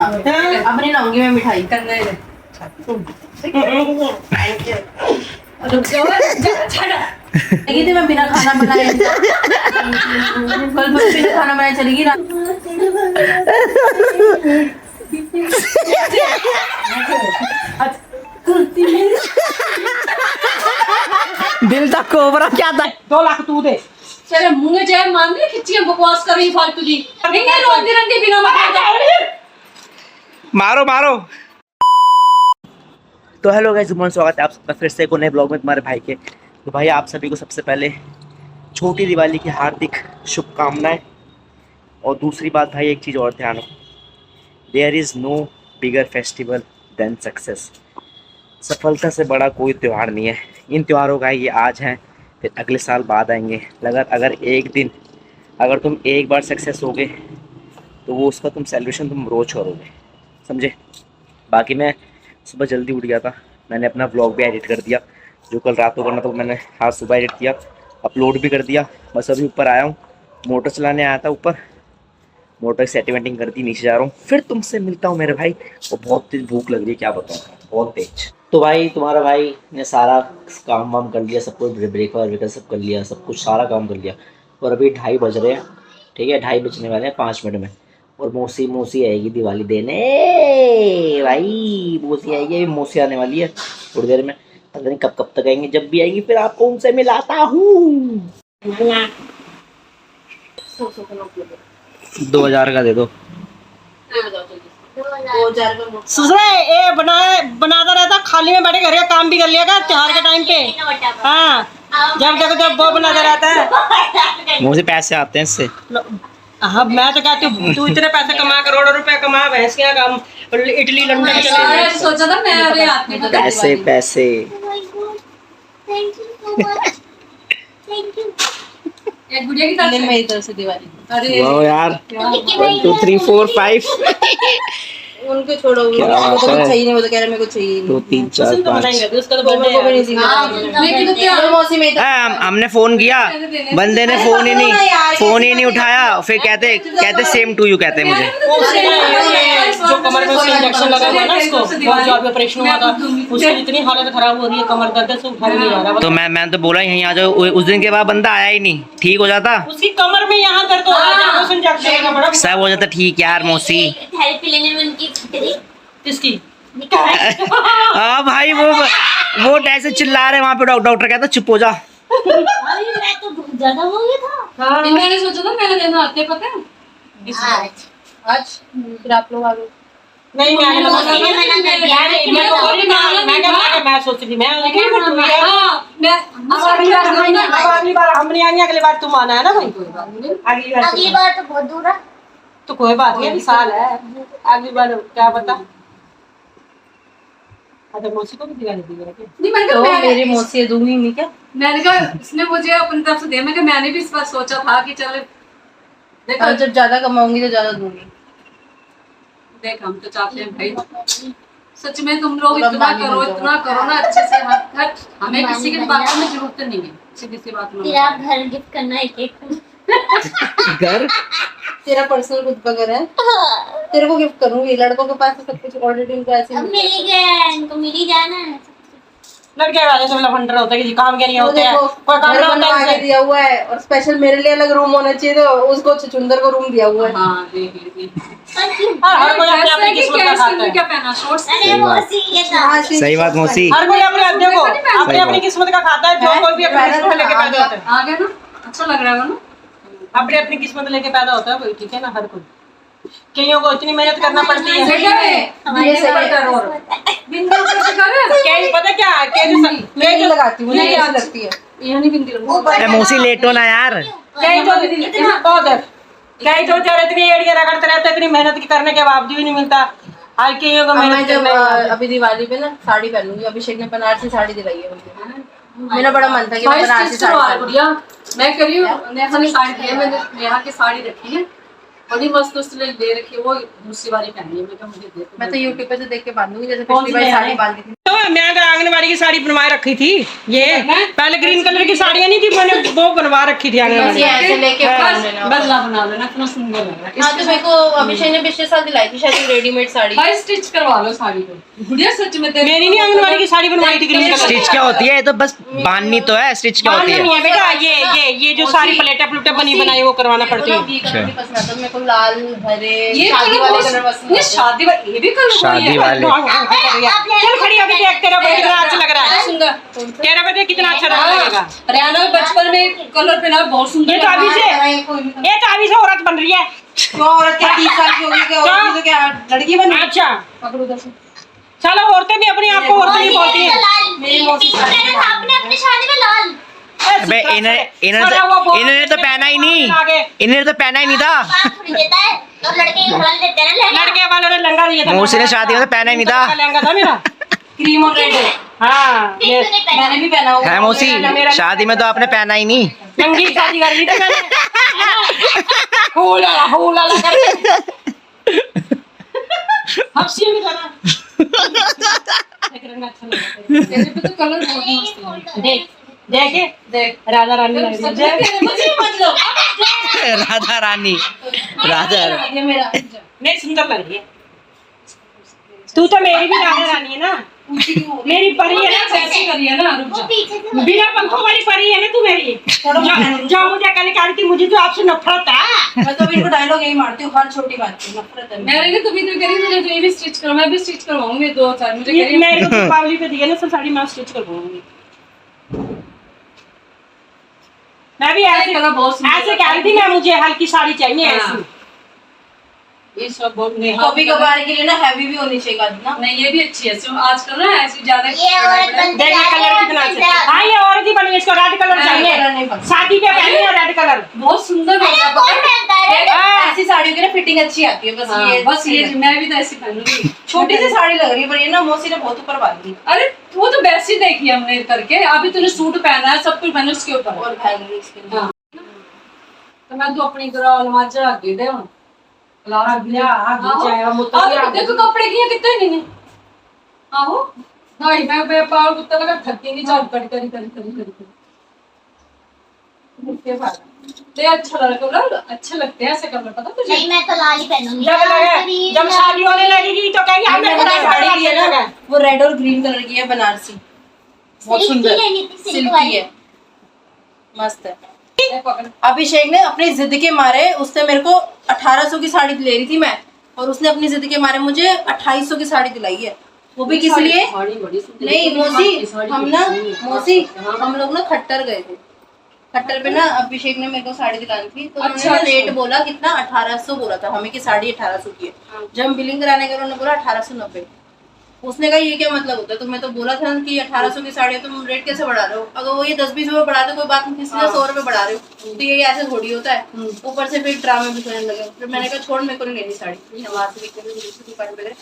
अब नहीं लाऊंगी मैं मिठाई करने दे। लेकिन मैं बिना खाना बनाए कल बिना खाना बनाए चलेगी ना। दिल तक कोबरा क्या था। 2 लाख तू दे। चले मुंह में जाए मान दे खिच्ची बकवास कर रही फालतू जी। नहीं रोती रहती बिना मतलब। मारो मारो। तो हेलो गाइस, स्वागत है आप सबका फिर से एक नए ब्लॉग में तुम्हारे भाई के। तो भाई आप सभी को सबसे पहले छोटी दिवाली की हार्दिक शुभकामनाएं। और दूसरी बात भाई, एक चीज़ और ध्यान रखो, there is no bigger festival than success. सफलता से बड़ा कोई त्यौहार नहीं है। इन त्योहारों का ये आज है, फिर अगले साल बाद आएंगे। अगर एक दिन अगर तुम एक बार सक्सेस हो गए तो वो उसका तुम सेलिब्रेशन तुम रोज करोगे, समझे। बाकी मैं सुबह जल्दी उठ गया था, मैंने अपना व्लॉग भी एडिट कर दिया। जो कल रात को करना था मैंने आज सुबह एडिट किया, अपलोड भी कर दिया। बस अभी ऊपर आया हूँ, मोटर चलाने आया था ऊपर, मोटर की सेटिंग कर दी, नीचे जा रहा हूँ। फिर तुमसे मिलता हूँ मेरे भाई। और बहुत तेज भूख लग रही है, क्या बताऊँ, बहुत तेज। तो भाई तुम्हारा भाई ने सारा काम वाम कर लिया, सब कुछ ब्रेकफास्ट सब कर लिया, सब कुछ सारा काम कर लिया। और अभी 2:30 बज रहे हैं, ठीक है, 2:30 बजने वाले हैं 5 मिनट में। और मौसी आएगी दिवाली देने भाई। मौसी आएगी, अभी मौसी आने वाली है थोड़ी देर में, पता नहीं कब तक आएंगे। जब भी आएंगी फिर आपको उनसे मिलाता हूँ। 2000 का दे दो। बनाता रहता, खाली में बैठे घर का काम भी कर लिया कर त्योहार के टाइम पे। हाँ, जब देखो जब वो बनाता रहता है। मुझे पैसे आते हैं इससे। हाँ, मैं तो कहती हूँ तू इतने पैसे कमा, करोड़ों रुपए कमा, भैंस के काम, इटली लंदन चले। सोचा था मैं अरे आती हूँ पैसे पैसे। एक गुड़िया की तरफ से मेरी तरफ से दिवाली। अरे वाह यार, 1 2 3 4 5। उनको छोड़ो, उनको तो कुछ चाहिए नहीं, वो तो कह रहे मेरे को चाहिए 2 3 4 5। उसका तो बर्थडे को भी नहीं हमने फोन किया, बंदे ने फोन ही नहीं उठाया। फिर कहते सेम टू यू कहते मुझे। जो कमर में उसका इंजेक्शन लगा हुआ ना, उसको बहुत जो ऑपरेशन हुआ था, उसकी इतनी हालत खराब हो रही है, कमर दर्द से उठा नहीं जा रहा। तो मैं तो बोला यहीं आ जाओ। उस दिन के बाद बंदा आया ही नहीं, ठीक हो जाता। उसकी कमर में यहाँ दर्द हो रहा है, उस इंजेक्शन का बड़ा सब हो जाता ठीक यार। मौसी थेरेपी लेने में उनकी किसकी? हाँ भाई, वो ऐसे चिल्ला रहे वहाँ पे। डॉक्टर कहता चुप हो जा। मैं तो बहुत ज्यादा हो गया था। हाँ मैंने सोचा था मैंने देना आते पता है आज फिर आप लोग आ गए। नहीं मैं सोच रही मैं अगली बार हम नहीं आएंगे, अगली बार तुम आना है ना भाई। अगली बार तो बहुत दूर है। तो कोई बात नहीं, अभी साल है, अगली बार क्या पता। अच्छा, मौसी को भी दिवाली दी है क्या? नहीं मैंने तो कहा मेरी मौसी दूंगी नहीं क्या? मैंने कहा इसने मुझे अपनी तरफ से दिया। मैं मैंने भी इस बार सोचा था कि चल देख और जब ज्यादा कमाऊंगी तो ज्यादा दूंगी। देख हम तो चाहते हैं भाई सच में तुम लोग इतना करो ना अच्छे से। हमें किसी की बातों में जरूरत नहीं है, सीधी सी बात में। तेरा घर गिफ्ट करना है एक घर तेरा पर्सनल खुद का घर है, तेरे को गिफ्ट करूंगी। लड़कों के पास तो सब कुछ ऑलरेडी उनको ऐसे अब मिल गया, इनको मिल ही जाना है। लड़के वाले सब लफंडर होता है कि काम क्या नहीं होते हैं, कोई काम घर ना बनवा होता के है। दिया हुआ है और स्पेशल मेरे लिए अलग रूम होना चाहिए, तो उसको चुचुंदर को रूम दिया हुआ है। हाँ देख ली हर कोई अपनी अपनी किस्मत का खाता है। क्या पहना शॉर्ट्स। अरे मौसी ये था। सही बात मौसी। हर कोई अपने देखो अपनी अपनी किस्मत का खाता है। जो कोई भी अपनी किस्मत लेके पैदा होता है, आ गया ना, अच्छा लग रहा है ना। अपनी अपनी किस्मत लेके पैदा होता है वही, ठीक है ना। हर कोई, कईयों को इतनी मेहनत करना पड़ती है। कई पता क्या नहीं लगाती हूँ, मुझे ऐसी लगती है। ये नहीं बिंदी लगती। मौसी लेटो ना यार। कई तो बेचारे इतनी एड़ियां रगड़ते रहते, इतनी मेहनत करने के बावजूद भी नहीं मिलता। आज कईयों को मैं मेहनत जब करने अभी दिवाली पे ना साड़ी पहनूंगी। अभिषेक ने बनारसी साड़ी दिलाई है मुझे। मेरा बड़ा मन था कि मैं बनारसी साड़ी पहनूं। मैं कह रही हूँ नेहा ने साड़ी दी है, मैंने नेहा की साड़ी रखी है बड़ी मस्त, उसने ले रखी है, वो दूसरी वाली पहनी है। मैं कहा मुझे दे। मैं तो यूट्यूब पे से देख के बांधूंगी, जैसे पिछली बार साड़ी बांधी थी। तो मैं आंगनबाड़ी की साड़ी बनवाए रखी थी। ये पहले ग्रीन कलर की साड़ियाँ नहीं थी, मैंने वो बनवा रखी थी आंगनबाड़ी। ऐसे लेके बदला बना लेना, इतना सुंदर लग रहा है। हाँ तो मेरे को अभिषेक ने पिछले साल दिलाई थी शायद रेडीमेड साड़ी। भाई स्टिच करवा लो साड़ी को। गुड़िया सच में तेरी मेरी नहीं आंगनबाड़ी की साड़ी बनवाई थी ग्रीन कलर। स्टिच क्या होती है? ये तो बस बांधनी तो है, स्टिच क्या होती नहीं है? है बेटा, ये जो सारी प्लेटें प्लेटें बनी बनाई वो करवाना पड़ती है। ये कलर भी पसंद आता है मेरे को, लाल हरे ये शादी वाले कलर पसंद ये शादी वाले, ये भी कलर शादी वाले चल खड़ी अभी देख, तेरा भाई कितना अच्छा लग रहा है। सुंदर। तेरा बेटे कितना अच्छा लगेगा। हरियाणा में बचपन में कलर पहना बहुत सुंदर। ये तो अभी से औरत बन रही है। औरत क्या 30 साल की होगी क्या? औरत तो क्या लड़की बनी? अच्छा पकड़ो उधर से। चलो, औरतें भी अपने आप को औरतें ही बोलती है। मेरी मौसी आपने अपनी शादी में लाल अबे इन्होंने तो पहना ही नहीं, इन्होंने तो पहना ही नहीं था। थोड़ी देता है तो लड़के ही खोल देते हैं ना। लड़के वालों ने लंगा दिया था। मौसी ने शादी में तो पहना ही नहीं था। लहंगा था मेरा क्रीम और रेड। हाँ, ये मैंने भी पहना हुआ है मौसी, शादी में तो आपने पहना ही नहीं। नंगी शादी कर ली थी मैंने। होला होला करके हंसी भी था। एक रंग अच्छा लगा। तेरे पे तो कलर बहुत मस्त है। देख देखे देख राधा रानी लग रही है। राधा रानी, राधा ये मेरा नहीं, सुंदर लग रही है। तू तो मेरी भी राधा रानी है ना, मेरी परी है ना। ऐसी करिए ना, रुक जा। पीछे से बिना पंखों वाली परी है ना तू मेरी। जो मुझे कल कह रही थी मुझे तो आपसे नफरत है। मैं तो इनको डायलॉग यही मारती हूँ हर छोटी बात पे, नफरत है। मेरे लिए तो भी तो करी मुझे तो ये भी स्टिच करो, मैं भी स्टिच करवाऊंगी 2-4 मुझे ये करी। मेरे को दीपावली पे दिया ना सब साड़ी, मैं स्टिच करवाऊंगी। मैं भी ऐसे कलर बहुत सुंदर ऐसे कह रही थी मैं, मुझे हल्की साड़ी चाहिए ऐसी। ये सब बहुत नेहा कभी कभार के लिए ना हैवी भी होनी चाहिए गाड़ी ना। नहीं, ये भी अच्छी है। आजकल ना ऐसी ज्यादा ये औरत बनती देखिए जा रही कलर है कितना अपने अच्छा है। साथ। हाँ, ये औरत ही बनी है, इसको रेड कलर कलर चाहिए। नहीं पसंद। शादी पे पहनी है रेड कलर। बहुत सुंदर लग रहा अरे है, कौन पता है? पहनता है? ऐसी साड़ियों की ना फिटिंग अच्छी आती है, बस हाँ, ये बस ये मैं भी तो ऐसी पहनूंगी। छोटी सी साड़ी लग रही है, पर ये ना मौसी ने बहुत ऊपर बांध दी। अरे वो तो वैसी देखी है हमने करके। अभी तूने सूट पहना है, सब कुछ पहना उसके ऊपर। और भाई इसके लिए हाँ। तो मैं तो अपनी ग्राल माचा आगे दे हूं देखो कपड़े की कितने नहीं आहो भाई मैं पाल कुत्ता लगा थकी नहीं चाल करी करी करी करी करी मुझे भाई अच्छा लगा, अच्छे लगते हैं ऐसे कलर, पता तुझे? नहीं, मैं तो लाल ही पहनूंगी। जब शादी होने लगेगी तो कहेगी हमने मैंने पूरा साड़ी साड़ी ली है ना, वो रेड और ग्रीन कलर की है, बनारसी, बहुत सिल्क की सुंदर लेनी थी, सिल्क सिल्की वाली। है, मस्त है। अभिषेक ने अपनी जिद के मारे, उसने मेरे को 1800 की साड़ी ले रही थी मैं, और उसने अपनी जिद के मारे मुझे 2800 की साड़ी दिलाई है। वो भी किस लिए? नहीं मौसी, हम ना मौसी हम लोग ना खट्टर गए थे, खट्टर पे ना अभिषेक ने मेरे को साड़ी दिलानी थी, तो उन्होंने ना रेट बोला कितना, 1800 बोला था हमें कि साड़ी 1800 की है। जब हम बिलिंग कराने गए उन्होंने बोला 1890। उसने कहा ये क्या मतलब होता है? तो मैं तो बोला था कि 1800 की साड़ी है, तुम रेट कैसे बढ़ा रहे हो? अगर वो ये 10-20 रुपए बढ़ा दो कोई बात नहीं, किसी ने 100 रुपए बढ़ा रहे हो, तो ये ऐसे थोड़ी होता है। ऊपर से फिर ड्रामे भी करने लगे। फिर मैंने कहा छोड़, मेरे को नहीं लेनी साड़ी, वहां से दुकान पे गए,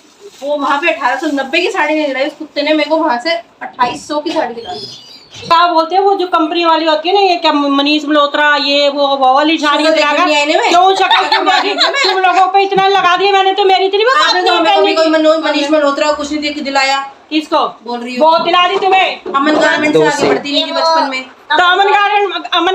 वो वहाँ पे 1890 की साड़ी नहीं दिलाई, उस कुत्ते ने मेरे को वहां से 2800 की साड़ी दिला दी। क्या बोलते हैं वो जो कंपनी वाली होती है ना, ये क्या मनीष मल्होत्रा, ये वो वाली साड़ियाँ क्यों शक्ल तुम लोगों पे इतना लगा दिया? मैंने तो मेरी इतनी कोई मनीष मल्होत्रा कुछ नहीं दिलाया। किसको बोल रही बहुत दिला दी तुम्हें? अमन गारमेंट से आगे बढ़ती नहीं थी बचपन में। तो अमन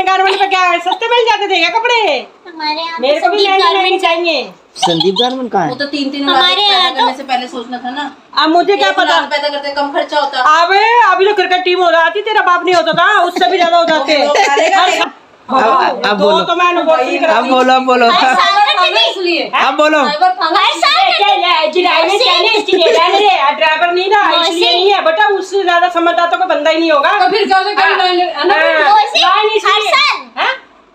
गारमेंट पे क्या है, सस्ते मिल जाते थे क्या कपड़े? हमारे यहाँ मेरे को भी लेने चाहिए। संदीप गारमेंट कहाँ वो है? तो 3-3 हमारे यहाँ पैदा करने से पहले सोचना था ना। अब मुझे क्या पता, पैदा करते कम खर्चा होता। अभी तो क्रिकेट टीम हो जाती, तेरा बाप नहीं होता था, उससे भी ज्यादा हो जाते। अब बोलो, तो मैं अब बोलो, अब बोलो, इसलिए अब बोलो। ड्राइवर नहीं ना, इसलिए नहीं है बेटा, उससे ज्यादा समझदार तो कोई बंदा ही नहीं होगा। तो फिर क्या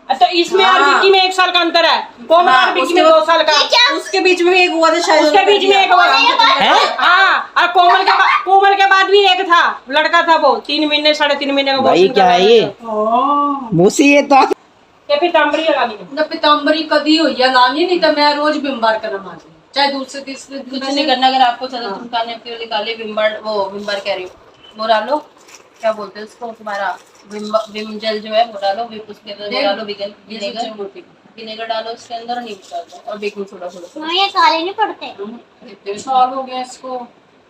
तो इसमें और विक्की में 1 साल का अंतर है, कोमल और विक्की में 2 साल का। उसके बीच में भी एक हुआ था शायद, उसके बीच में एक हुआ था। हाँ, और कोमल के बाद भी एक था, लड़का था, वो 3 महीने 3.5 महीने का। भाई क्या है ये मूसी? ये तो ये पीताम्बरी लगानी है। ना पीताम्बरी कदी हुई है लानी, नहीं तो मैं रोज बिम्बार का नमाज चाहे दूसरे तीसरे कुछ नहीं करना। अगर आपको चलो तुम काने अपनी वाली काली विम्बार कह रही हो, वो डालो, क्या बोलते हैं उसको, तुम्हारा विम जेल जो है वो डालो, उसके अंदर वो डालो विनेगर डालो उसके अंदर, और नींबू डालो और बेकिंग सोडा थोड़ा। ये काले नहीं पड़ते। साल हो गया इसको।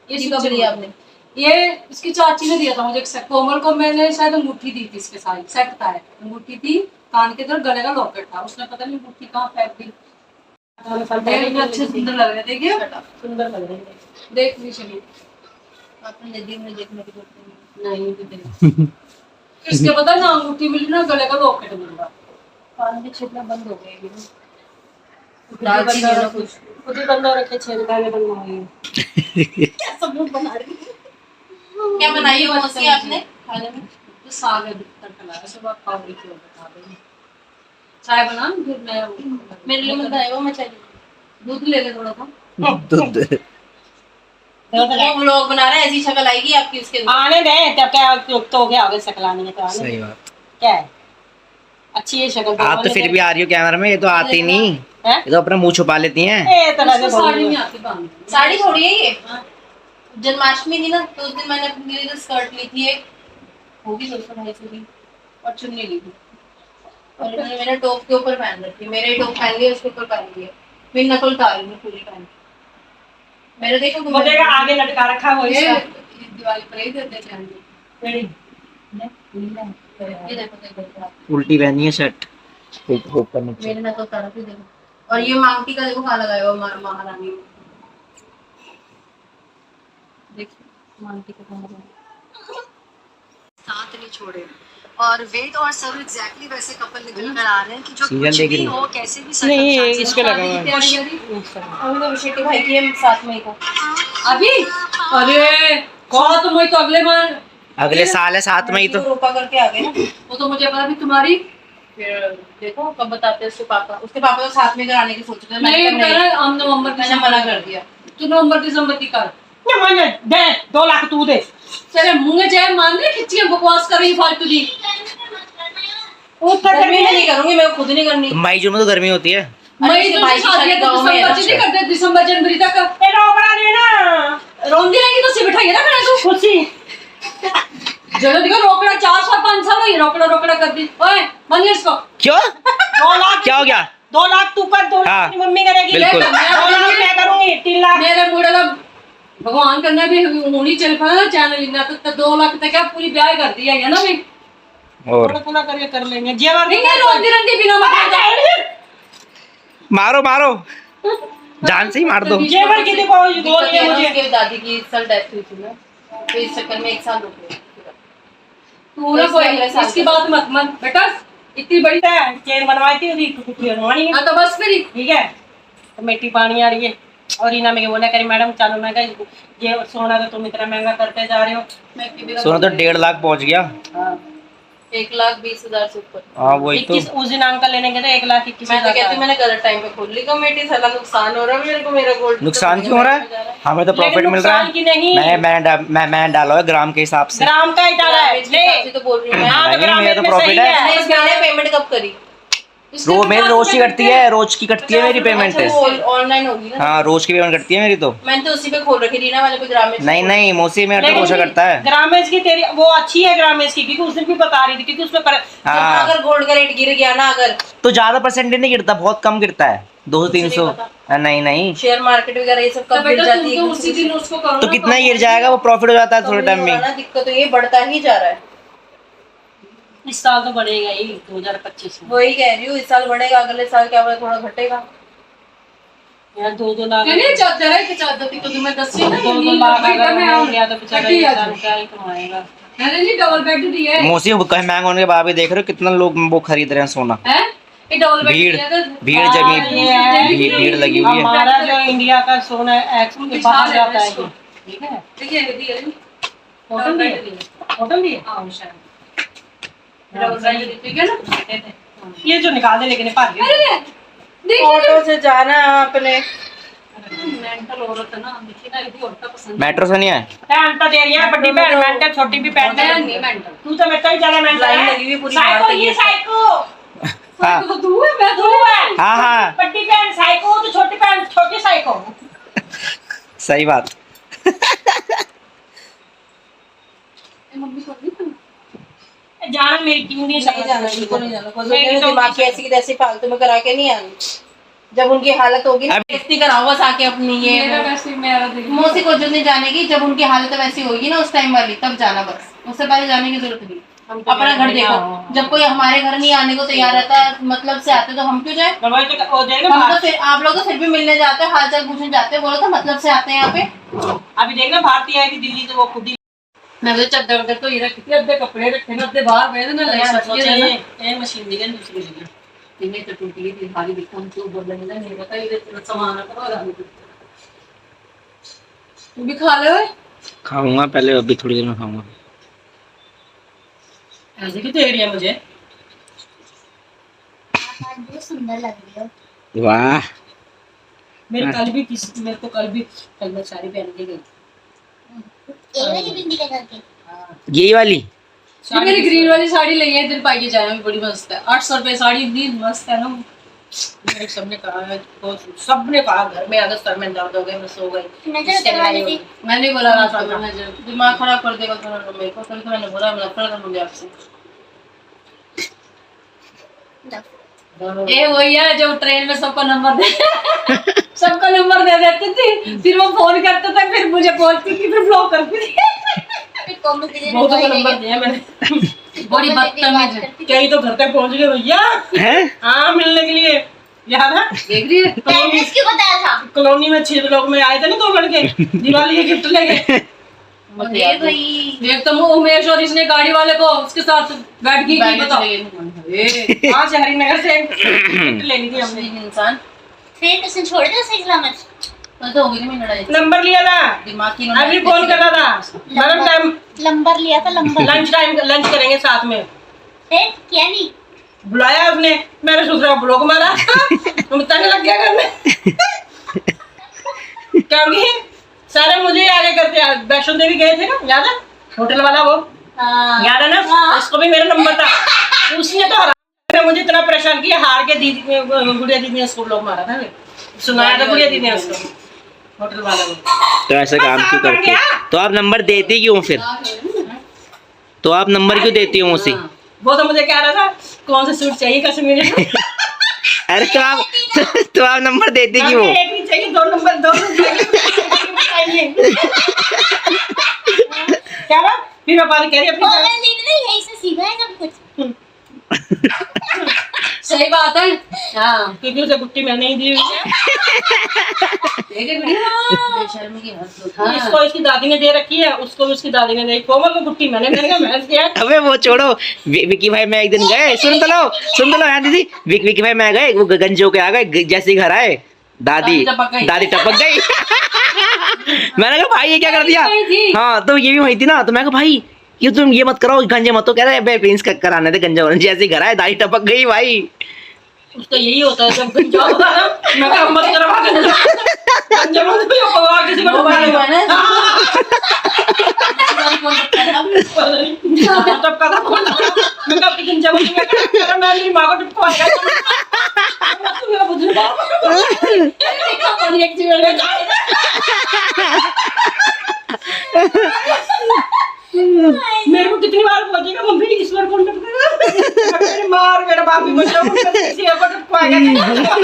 ये कब लिया आपने? ये इसकी चाची ने दिया था मुझे एक सेट। कोमल को मैंने शायद अंगूठी दी थी इसके साथ, सेट था, अंगूठी थी, कान के तरफ गले का लॉकेट था, उसने पता नहीं अंगूठी कहाँ फेंक दी। देखने अच्छे सुंदर लग रहे, देखिए सुंदर लग रही है। देख ली चलिए, अपने नदी में देखने की जरूरत नहीं भी देख इसके पता ना अंगूठी मिली ना गले का लॉकेट मिल रहा। कान भी छेदना बंद हो गए खुद ही बंद हो रखे, छेद गाने बंद हो गई। क्या बनाई है मौसी आपने खाने में? तो साग है तड़का लगा, सुबह खाओगी तो बता देंगे। चाय बना फिर मैं मेरे लिए मत बनाई, वो मैं चाहिए दूध ले ले थोड़ा सा। दूध वो व्लॉग बना रहे हैं, ऐसी शक्ल आएगी आपकी उसके अंदर। आने दे, तब क्या तो हो गया आगे सकलाने में, तो आने सही दे। बात। क्या है अच्छी है शक्ल। आप तो फिर भी आ रही हो कैमरा में, ये तो आती नहीं, हैं? ये तो अपना मुंह छुपा लेती हैं। ए तरह से साड़ी नहीं आती बांधने। साड़ी थोड़ी है ये, जन्माष्टमी थी ना तो उस दिन मैंने अपने लिए स्कर्ट ली थी एक, होगी 200-250 की, और चुन्नी ली थी, और मैंने टॉप के ऊपर पहन रखी, मेरे ही टॉप पहन लिया उसके ऊपर पहन लिया, मेरी नकल उतारी मैं पूरी पहन के। मेरे देखो वो देखा आगे लटका रखा वो ये इसका। दिवाली पर ही देते हैं। ये देखो उल्टी पहनी है शर्ट ऊपर नीचे। मेरे नकल उतारा थी देखो, और ये मांगटी का देखो कहाँ लगाया हुआ महारानी ने, देखिए मांगटी का कहाँ लगाया। साथ नहीं छोड़े और वेद और सब एग्जैक्टली वैसे कपल निकल कर आ रहे हैं कि जो सीरियल कुछ देख भी रही हो कैसे भी नहीं circumstances इस पे हो। लगा हुआ है। अभी तो शेट्टी भाई की है 7 मई को। अभी अरे कौन तुम तो अगले बार अगले साल है 7 मई तो। रोका करके आ गए ना, वो तो मुझे पता भी तुम्हारी फिर देखो कब बताते हैं उसके पापा तो 7 मई कराने की सोच रहे थे, नहीं मैंने कर हम नवंबर मैंने मना कर दिया। तू नवंबर दिसंबर की कर। मैंने दे 2 लाख तू दे। चले मुंह में जाए मान ले खिच्ची बकवास कर रही फालतू जी। गर्मी में नहीं करूंगी, मैं खुद नहीं करनी। तो मई जून में तो गर्मी होती है। मई तो भाई की शादी शादी तो गाँव में है। दिसंबर नहीं करते, दिसंबर जनवरी तक ए रोकड़ा देना। रोंदी रहेगी तो सिर बिठाइए ना खड़े तू खुशी जल्दी दिखो रोकड़ा 4 साल 5 साल हुई रोकड़ा कर दी। ओए बंद इसको। क्यों 2 लाख क्या हो गया? 2 लाख तू कर, 2 हाँ, लाख तेरी मम्मी करेगी। बिल्कुल। 2 लाख मैं करूंगी, 3 लाख। मेरे मुड़े का भगवान करना भी होनी चल पाना चैनल इतना तो 2 लाख तक क्या पूरी ब्याह कर दिया है ना भाई। और थोड़ा थोड़ा करके कर लेंगे जेवर। नहीं है रोंदी रंदी बिना मतलब मारो मारो जान से ही मार दो। जेवर की देखो बोल दिक्कत ये ये ना, मुझे। उसके दादी की इस साल डेथ हुई थी ना, तो इस चक्कर में 1 साल रुक गए। पूरा तो कोई अगले साल इसकी का। बात मत मान बेटा, इतनी बड़ी चेन बनवाई थी उसकी, कुछ बनवानी है। हाँ तो बस फिर ठीक है तो मिट्टी पानी आ रही है। और इना में बोला करी मैडम चलो, मैं कहा ये सोना तो तुम इतना महंगा करते जा रहे हो। मैं की भी सोना तो 1.5 लाख पहुंच गया। 1,20,000 से ऊपर। हाँ वही तो। 21 उस दिन अंकल लेने गए थे 1,21,000। मैं तो कहती मैंने गलत टाइम पे खोल ली कमेटी, साला नुकसान हो रहा है मेरे को, मेरा गोल्ड नुकसान क्यों हो रहा है? हमें तो प्रॉफिट मिल रहा नुकसान की नहीं। है। मैं डाला है ग्राम के हिसाब से। ग्राम का ही डाला है ले। तो बोल रही हूँ मैं। हाँ, तो नहीं, ग्राम मेरा तो में प्रॉफिट सही है। है। मैंने इस महीने पेमेंट कब करी? मेरी रोज की कटती है, रोज की कटती है मेरी पेमेंट। ऑनलाइन होगी ना। हाँ रोज की पेमेंट कटती है मेरी तो। मैंने तो उसी पे खोल रखी रीना वाले पे ग्राम में। नहीं नहीं मौसी में तो रोशा करता है। ग्रामेश की तेरी वो अच्छी है ग्रामेश की, क्योंकि उस दिन भी बता रही थी क्योंकि उसमें हाँ अगर गोल्ड का रेट गिर गया ना, अगर तो ज्यादा परसेंटेज नहीं गिरता, बहुत कम गिरता है 200-300। नहीं नहीं शेयर मार्केट वगैरह ये सब तो कब गिर बेटा जाती तुम है तो उसी दिन उसको करो तो ना, कितना गिर जाएगा, वो प्रॉफिट हो जाता है थोड़े टाइम में। दिक्कत तो ये बढ़ता ही जा रहा है। इस साल तो बढ़ेगा ही 2025 में। वही कह रही हूँ, इस साल बढ़ेगा, अगले साल क्या पता थोड़ा घटेगा। यार 2-2 लाख नहीं चादर है कि चादर थी तो तुम्हें दसी ना 2-2 लाख अगर हो गया तो बेचारा ये साल क्या ही कमाएगा। मैंने जी डबल बेड दी है। मौसी कहीं महंगा होने के बाद भी देख रहे हो कितना लोग वो खरीद रहे हैं सोना। हैं ये डबल बेड भीड़ दिया था। भीड़ ये जमी है। भीड़ लगी हुई है। हमारा जो इंडिया का सोना एक्स में बाहर जाता है ये। ठीक है देखिए ये दी है होटल दिए, होटल दिए। हां शायद डबल बेड दी, ठीक है ना। ये जो निकाल दे लेकिन भाग गए। अरे देखिए ऑटो से जाना अपने मेंटल औरत है ना, देखिए ना यदि औरत पसंद मेट्रो से नहीं है। बहन तो दे रही है, बड़ी बहन मेंटल, छोटी भी बहन मैं है। नहीं मेंटल तू तो मेरे ही ज्यादा मेंटल लाइन है। लगी हुई पूरी साइको बाहर ये तक। साइको हाँ तो तू है मैं तू है। हाँ हाँ बड़ी बहन साइको तो छोटी बहन छोटी साइको। सही बात। मम्मी को नहीं जाना मेरी क्यों नहीं नहीं जाना, बिल्कुल नहीं जाना। मेरी तो दिमाग की ऐसी की तैसी फालतू में करा के नहीं आनी। जब उनकी हालत होगी बेइज्जती कराओ बस आके अपनी ये मेरा वैसे मेरा दिल मौसी को जो नहीं जानेगी, जब उनकी हालत वैसी होगी ना उस टाइम वाली, तब जाना बस, उससे पहले जाने की जरूरत नहीं। अपना घर देखो, जब कोई हमारे घर नहीं आने को तैयार रहता है, मतलब से आते तो हम क्यों जाए? वो देखना हम तो फिर आप लोग तो फिर भी मिलने जाते हैं, हाल चाल पूछने जाते हैं, बोलो तो मतलब से आते हैं यहाँ पे। अभी देखना भारतीय है कि दिल्ली तो वो खुद ही मैं तो चादर उधर तो ये रखी थी, अद्धे कपड़े रखे ना, अद्धे बाहर गए थे ना, ये मशीन दी गई दूसरी जगह। इन्हें तो टूटी गई थी, भारी दिखा हम तो बोल रहे नहीं पता ये सामान करो। तू भी खा ले। खाऊंगा पहले, अभी थोड़ी देर में खाऊंगा। ऐसे क्यों देख रही है मुझे? आज बहुत सुंदर लग रही हो। वाह, मेरे को कल भी मैं साड़ी पहन के गई। एक वाली बिंदी लगा के। यही वाली ये मेरी ग्रीन वाली साड़ी ली है, दिल पाई के जाना भी बड़ी मस्त है। 800 रुपए साड़ी इतनी मस्त है ना। मेरे सबने कहा है, सबने कहा घर में आकर सर में दर्द हो गया, मैं सो गई। नजर करवा ली थी। मैंने बोला रात को करना जरूर, दिमाग खराब कर देगा थोड़ा मेरे को, तभी तो मैंने बोला मैं नफरत करूंगी आपसे। ये वही है जो ट्रेन में सबका नंबर दे सबका नंबर दे देती थी, फिर वो फोन करते थे, फिर मुझे बोलती थी, फिर ब्लॉक करती थी। बहुत का नंबर दिया मैंने। बड़ी बदतमीज है। कई तो घर तक पहुंच गए भैया। है। हाँ, मिलने के लिए याद है? देख रही है एड्रेस क्यों बताया था? कॉलोनी में 6 लोग में आए थे ना 2 लड़के, दिवाली के गिफ्ट लेके। अरे भाई एक तो उमेश और इसने गाड़ी वाले को उसके साथ बैठ गई की बताओ। आज हरिनगर से गिफ्ट लेनी थी हमने। इंसान फिर किसने छोड़ दिया सही सलामत? तो हो गई मेरी लड़ाई, नंबर लिया था, दिमाग की अभी फोन कर रहा था। मैडम टाइम लंबर लिया था लंबर। लंच करेंगे साथ में। फिर क्या नहीं? बुलाया उसने, मैंने सोचा ब्लॉक मारा। तुम तंग लग गया घर में। क्योंकि सारे मुझे ही आगे करते हैं। वैष्णो देवी गए थे ना, याद है? होटल वाला वो, याद है ना? उसको भी मेरा नंबर था। उसने तो हरा मुझे इतना परेशान किया, हार के दीदी गुड़िया दीदी ने उसको ब्लॉक मारा था। सुनाया था गुड़िया दीदी ने उसको, होटल वाला वो। तो ऐसा काम क्यों करती है? तो आप नंबर देती क्यों फिर? तो आप नंबर क्यों देती हो उसे? वो तो मुझे कह रहा था कौन सा सूट चाहिए कश्मीरी। अरे तो आप नंबर देती क्यों? एक नहीं चाहिए, 2 नंबर चाहिए। क्या बात? फिर मैं बात कह रही अपनी ऑनलाइन देखना यही से सीखा है सब कुछ। सही बात है। हाँ क्योंकि उसे गुट्टी मैंने ही दी हुई है। बेशर्मी की हद होती है। इसको इसकी दादी ने दे रखी है, उसको भी उसकी दादी ने दी। कोमल को गुट्टी मैंने कहा मैं दिया। अबे वो छोड़ो, विकी भाई मैं एक दिन गए, सुन तो लो यार दीदी, विकी भाई मैं गए, वो गंज होके आ गए, जैसे ही घर आए दादी टपक गई। मैंने कहा भाई ये क्या कर दिया? हाँ तो ये भी वही थी ना, तो मैं कहा भाई ये तुम ये मत करो, गंजे मत, तो कह रहे हैं प्रिंस कराने थे गंजा, जैसे ही घर आए दादी टपक गई भाई। उसका यही होता है जब गंजा होता है ना, मैं कहा मत करवा गंजा मत भी होगा किसी को तब कथा बोल मैं कहा गंजा मत मैं मेरी मां को टपकाएगा। मेरे को कितनी बार बोलेगा मम्मी इस बार कौन टपकेगा? मेरी मां और मेरा बाप भी बच्चा किसी को टपकाएगा। इसको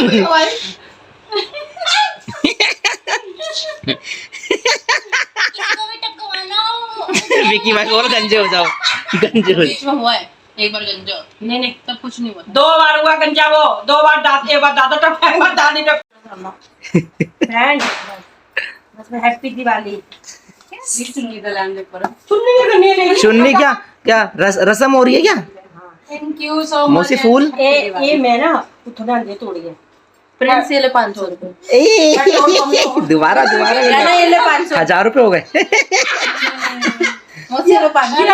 भी टपकवाना हो। विकी भाई बोल गंजे हो जाओ, गंजे हो बीच में हुआ है एक बार गंजा, नहीं तब कुछ नहीं हुआ। 2 बार हुआ गंजा, वो 2 बार एक बार दादा टपका, एक बार दादी टपका। हैप्पी दिवाली। सुननी सुनने क्या रसम हो रही है क्या? थैंक यू सो मौसी फूल ये मैं ना थोड़ा अंडे तोड़ गया। प्रिंस ये ले 500 रुपए, दोबारा ये ले 500, 1000 रुपए हो गए। मौसी ये ले 500।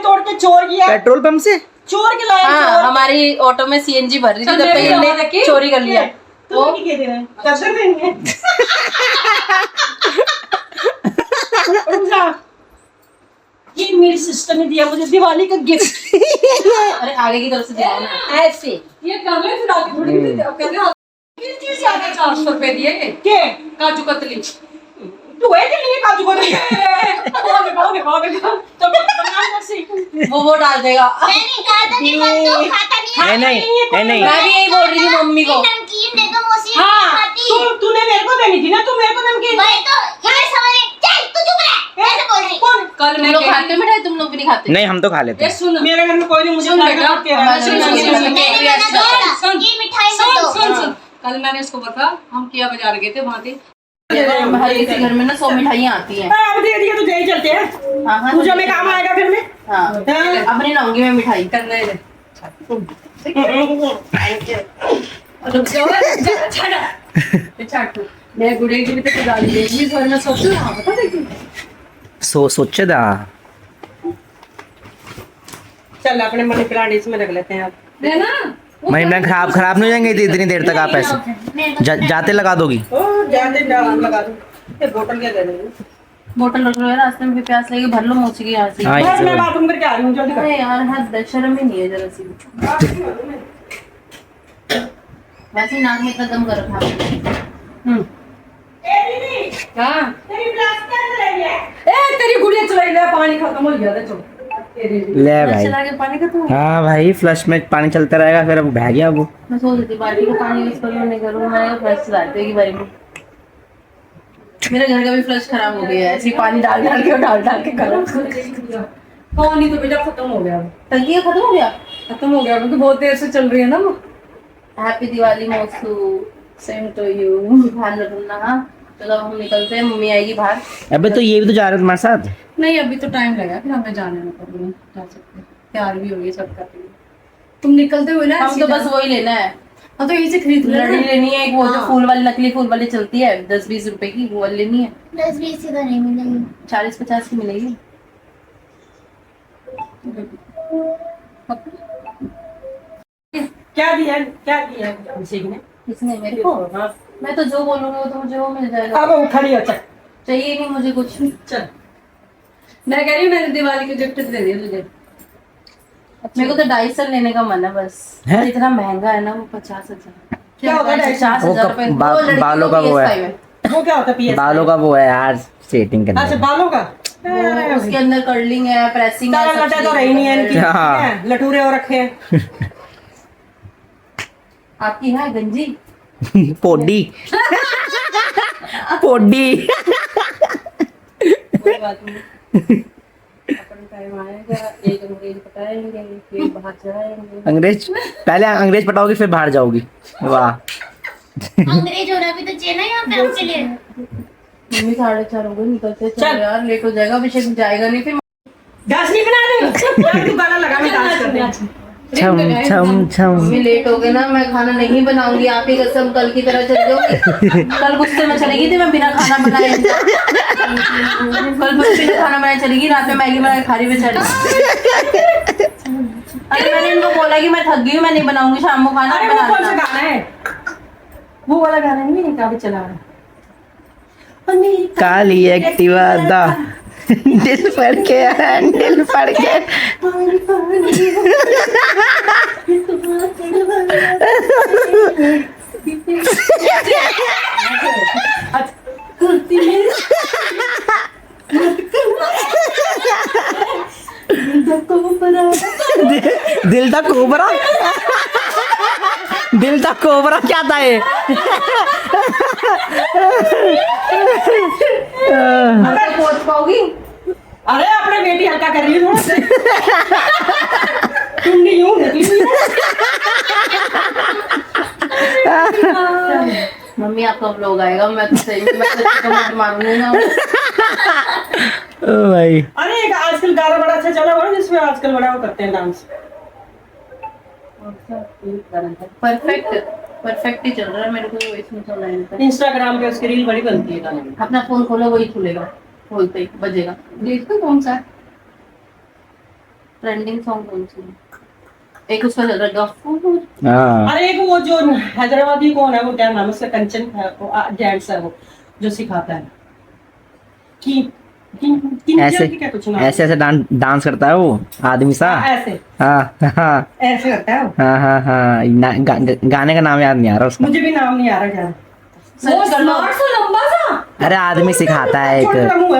तोड़ के चोर किया, पेट्रोल पंप से चोर के लाया। हाँ हमारी ऑटो में सीएनजी भर रही थी, तब तक इन्होंने चोरी कर लिया। तो क्या दे रहे हैं? कैसे देंगे? ये मेरी सिस्टर ने दिया मुझे दिवाली का गिफ्ट। अरे आगे की तरफ से दिया ना ऐसे ये कर ले फिर आगे थोड़ी कर ले। 400 रुपए दिए के काजू कतली। तू है कि नहीं काजू को तो बनाना कैसे वो डाल देगा। मैंने कहा था कि मत दो, खाता नहीं है। नहीं मैं भी यही बोल रही थी मम्मी को। नमकीन दे दो मौसी, हाँ खाती। तूने मेरे को देनी थी ना, तू मेरे को नमकीन वही तो ये समझ रहे। चल तू चुप रह, ऐसे बोल रही। कौन कल तुम मैं लोग गई- खाते हो मिठाई, तुम लोग भी नहीं खाते? नहीं हम तो खा लेते ये हैं। सुन मेरे घर में कोई नहीं, मुझे सुन खाएगा बेटा, तो क्या हमारे है? घर में मैंने भी मना ऐसे किया होता है। था कि मिठाई मत दो। सुन कल मैंने इसको बताया, हम किया बाजार गए थे, वहाँ थे हर किसी घर में ना 100 मिठाइयाँ आती हैं। अब दे दिया तो यही चलते हैं। हाँ हाँ, तू जब मैं काम आएगा फिर मैं हाँ हाँ। अब नहीं लाऊंगी मैं मिठाई। करने दे। रुक जाओ, छाट मैं गुड़े की भी तो डाल दी इस घर में सोचो ना, बता देखी सोचे दा चल अपने मनी प्लांट इसमें रख लेते हैं अब। है ना। महीना खराब नहीं हो जाएंगे इतनी देर तक आप ऐसे जाते लगा दोगी? ओ जाते डाल लगा दो। ये बोतल क्या दे देंगे? बोतल रख लो यार, रास्ते में भी प्यास लगी, भर लो मोची की यहाँ से। हाँ, बस इससे मैं बोल। बाथरूम करके आ रही हूँ, जल्दी कर। अरे यार हद शर्म ही नहीं है जरा सी। वैसे ही नाक में इतना दम कर रखा है। हाँ तेरी प्लास्टिक रह गया। ए तेरी गुड़िया चलाई ले, पानी खत्म हो गया था। चलो ले भाई। चला के पानी का तो हाँ भाई फ्लश में पानी चलता रहेगा, फिर अब बह गया वो। मैं सोच रही थी बाल्टी का पानी यूज करूँ नहीं करूँ, मैंने फ्लश चलाते की बारी में। मेरे घर का भी फ्लश खराब हो गया है, ऐसे ही पानी डाल डाल के खराब। पानी तो बेटा खत्म हो गया, टंकी खत्म हो गया। खत्म हो गया क्योंकि बहुत देर से चल रही है ना वो। हैप्पी दिवाली मोसू, सेम टू यू। ध्यान रखना। हाँ चलो हम निकलते हैं, मम्मी आएगी बाहर। अबे तो ये भी तो जा रहे तुम्हारे साथ। नहीं अभी तो टाइम लगा, फिर हमें जाने में कभी जा सकते, तैयार भी हो गई सब कर रही। तुम निकलते हुए ना हम तो बस वही लेना है, हाँ तो यहीं से खरीद लड़ी लेना। लेनी है, एक वो जो हाँ। फूल वाली नकली फूल वाली चलती है 10-20 रुपए की, वो वाली लेनी है। 10-20 से तो नहीं मिलेंगे। 40-50 की मिलेगी। क्या दिया अभिषेक ने? किसने? मेरे को? हाँ। मैं तो जो बोलूंगी वो तो मुझे वो मिल जाएगा। अब वो खड़ी हो, चल चाहिए नहीं मुझे कुछ। चल। मैं कह रही हूँ मैंने दिवाली के गिफ्ट दे दिया तुझे। मेरे को तो डाइसन लेने का मन है बस। है? इतना महंगा है ना वो 50,000। क्या होगा Dyson? 50,000 रुपए। वो लड़की बालों का को वो है। PS5 वो क्या होता है PS? बालों का वो है यार, सेटिंग अच्छा करना। बालों का। वो उसके अंदर कर्लिंग है, प्रेसिंग है, तारा सब लटा तो चीज़ रही नहीं है इनकी। है। हाँ। हैं, लटूरे हो रखे हैं। आपकी है गंजी? पोडी पोडी। कोई बात नहीं। अपन टाइम आएगा, एक अंग्रेज पटाएंगे, फिर बाहर जाएंगे। अंग्रेज पहले अंग्रेज पटाओगी फिर बाहर जाओगी। वाह। अंग्रेज होना भी तो चाहिए ना यहाँ पे आपके लिए। मम्मी 4:30 हो गए, निकलते चल। चल यार, लेट हो जाएगा, अभिषेक जाएगा नहीं फिर। डांस नहीं बना रही? तू गाना लगा, मैं डांस करते हैं। छम छम छम। मम्मी लेट हो गए ना, मैं खाना नहीं बनाऊंगी, आप ही कसम कल की तरह चल जाऊंगी। कल गुस्से में चलेगी थी मैं बिना खाना बनाए। कल गुस्से में खाना बनाए चलेगी, रात में मैगी बना के खा रही बेचारी। अरे मैंने इनको बोला कि मैं थक गई हूँ, मैं नहीं बनाऊंगी शाम को खाना, अरे बना वो कौन सा देना। गाना है? वो वाला गाना नहीं है, काफी चला है। काली एक्टिवा दा दिल फड़ के दिल फड़ के। दिल दा कोबरा। दिल दा कोबरा क्या था ये? पहुंच पाओगी? अरे अपने बेटी हल्का कर रही है थोड़ा सा। तुम नहीं यूं निकली हुई है। मम्मी आपका व्लॉग आएगा, मैं तो सही में मैं तो कमेंट मारूंगी ना। ओ भाई अरे एक आजकल गाना बड़ा अच्छा चला हुआ है जिसमें आजकल बड़ा वो करते हैं डांस। परफेक्ट ही चल रहा है मेरे को, तो इसमें चल रहा है। इंस्टाग्राम पे उसकी रील बड़ी बनती है गाने में। अपना फोन खोलो वही खुलेगा, खोलते ही बजेगा। देखो कौन सा है? ट्रेंडिंग सॉन्ग कौन सी है? एक उसका चल रहा है गफूर। हाँ अरे एक वो जो हैदराबादी कौन है, वो क्या नाम है उसका, कंचन है वो, जेंट्स है वो जो सिखाता है कि ऐसे क्या कुछ नाम ऐसे ऐसे डांस करता है वो आदमी सा। ऐसे हाँ हाँ ऐसे करता है वो। हाँ हाँ हाँ गाने का नाम याद नहीं आ रहा उसका। मुझे भी नाम नहीं आ रहा क्या। सर्च कर लो। स्मार्ट सा लंबा सा अरे आदमी सिखाता है एक,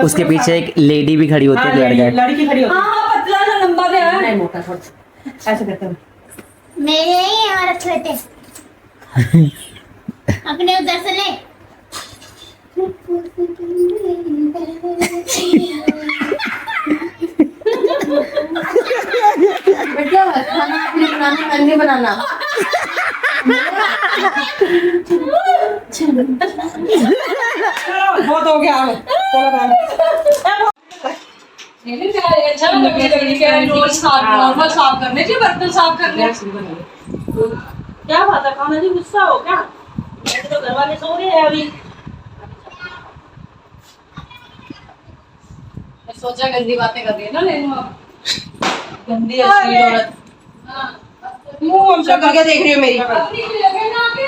उसके पीछे एक लेडी भी खड़ी होती है लड़का। लड़की खड़ी होती हाँ पतला सा लंबा से है। है मोटा थोड़ा ऐसे करते हैं। मेरे ही यहाँ रखे थे अपने उधर से ले। बेटा खाना आपने बनाना, मैं नहीं बनाना। बहुत हो गया चलो बहन। ये भी क्या है, अच्छा लग रोज साफ नॉर्मल साफ करने चाहिए, बर्तन साफ करने। क्या बात है खाना जी, गुस्सा हो क्या? ऐसे तो घर वाले सो रहे हैं अभी। मैं सोचा गंदी बातें कर रही है ना, लेकिन गंदी अश्लील औरत। मुंह हम शक्ल क्या देख रही हो मेरी? अपनी भी लगे ना आके।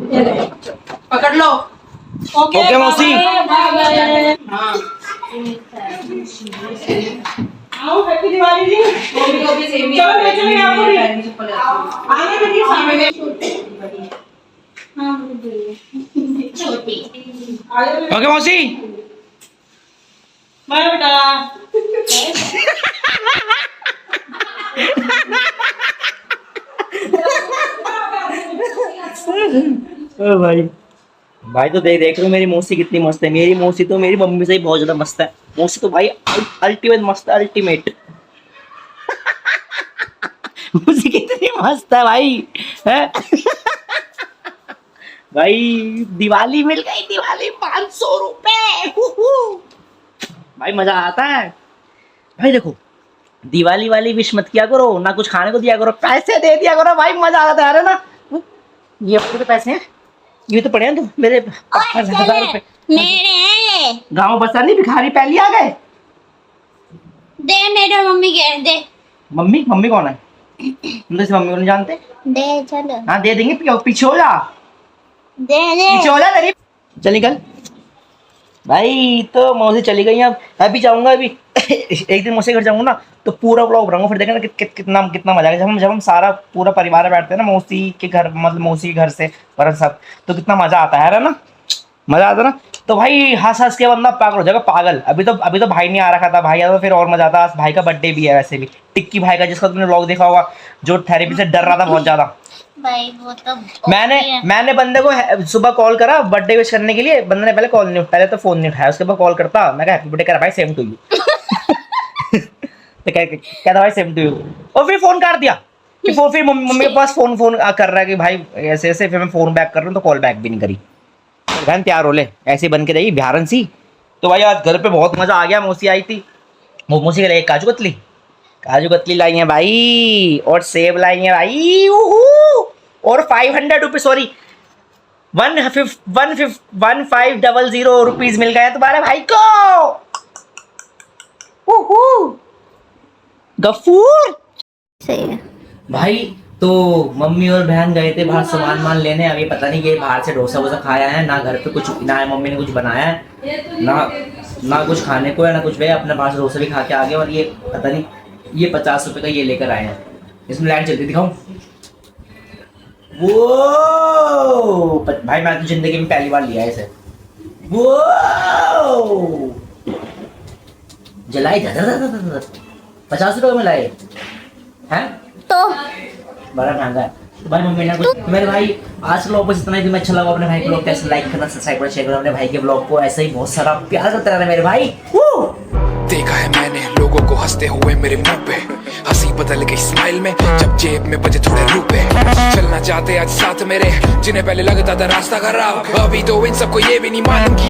ये देखो, पकड़ लो। ओके मौसी। हाँ आओ हैप्पी दिवाली जी। मम्मी को भी सेम ही चलो ले चलेंगे आपको भी। पैर में चप्पल रखी हुई है। आगे देखिए सामने में छोटी आगे ओके मौसी। बाय बेटा। ओ भाई तो देख रहे हो मेरी मौसी कितनी मस्त है। मेरी मौसी तो मेरी मम्मी से ही बहुत ज्यादा मस्त है। मौसी तो भाई अल्टीमेट मस्त है, अल्टीमेट। मौसी कितनी मस्त है भाई है? भाई दिवाली मिल गई, दिवाली 500 रुपए। भाई मजा आता है भाई। देखो दिवाली वाली विश मत किया करो, ना कुछ खाने को दिया करो, पैसे दे दिया करो भाई, मजा आता है ना। ये आपके तो पैसे हैं, ये तो पड़े हैं तो मेरे 1000 रुपए मेरे हैं ये। गाँव बसा नहीं, भिखारी पहले आ गए। दे मेरे मम्मी के दे। मम्मी मम्मी कौन है? हम तो इस मम्मी को नहीं जानते। दे चलो हाँ दे देंगे, पीछे हो जा, दे दे। पीछे हो जा तेरी। चल निकल भाई। तो मौसी चली गई। अब अभी जाऊंगा, अभी एक दिन मौसी घर जाऊंगा ना तो पूरा ब्लॉग बनाऊंगा, फिर देखना कितना कितना मजा आएगा। जब हम सारा पूरा परिवार बैठते हैं ना मौसी के घर, मतलब मौसी के घर से पर सब, तो कितना मजा आता है ना, मजा आता है ना। तो भाई हंस हंस के बंदा पागल हो जाएगा, पागल। अभी तो भाई नहीं आ रखा था, भाई आता तो फिर और मजा आता। भाई का बर्थडे भी है वैसे भी, टिक्की भाई का, जिसका तुमने ब्लॉग देखा होगा, जो थेरेपी से डर रहा था बहुत ज्यादा। भाई वो तो मैंने बंदे को सुबह कॉल करा बर्थडे विश करने के लिए। बंदे ने पहले कॉल नहीं उठाया, तो फोन नहीं उठाया, उसके बाद कॉल करता, मैं कहा हैप्पी बर्थडे करा भाई, सेम टू यू। तो कहता भाई सेम टू यू, और फिर फोन काट दिया। फिर मम्मी के पास फोन कर रहा है कि भाई ऐसे ऐसे, फिर मैं फोन बैक कर रहा हूँ तो कॉल बैक भी नहीं करी। बहन तैयार हो ले, ऐसे बन के रही बिहारन सी। तो भाई आज घर पे बहुत मजा आ गया। मौसी आई थी, वो मौसी के लिए काजू कतली लाई है भाई, और सेब लाई है भाई, और 500 रुपीज, सॉरी 1500 रुपीज मिल गए तुम्हारे भाई को। गफूर सही है भाई। तो मम्मी और बहन गए थे बाहर सामान लेने। अभी पता नहीं कि बाहर से डोसा वोसा खाया है, ना घर पे कुछ, ना मम्मी ने कुछ बनाया है, ना कुछ खाने को है, ना कुछ। वे अपने बाहर से डोसा भी खा के आ गए। और ये पता नहीं, ये 50 रुपए का ये लेकर आए हैं। इसमें लाइट जल्दी दिखाऊं। वो भाई मैं तो जिंदगी में पहली बार लिया है इसे। वो जलाई 50 रुपए में लाए हैं, तो बड़ा महंगा है। तो भाई मम्मी ने कुछ, मेरे भाई आज ब्लॉग बस इतना ही। अच्छा लगा अपने भाई के ब्लॉग कैसे लाइक करना, सब्सक्राइब करना, शेयर करना अपने भाई के ब्लॉग को। ऐसे ही बहुत सारा प्यार करते रहना मेरे भाई। देखा है मैंने लोगों को हंसते हुए मेरे मुंह पे, हंसी बदल गई स्माइल में जब जेब में बजे थोड़े रुपए। चलना चाहते आज साथ मेरे, जिन्हें पहले लगता था रास्ता खराब, अभी तो इन सबको ये भी नहीं मालूम कि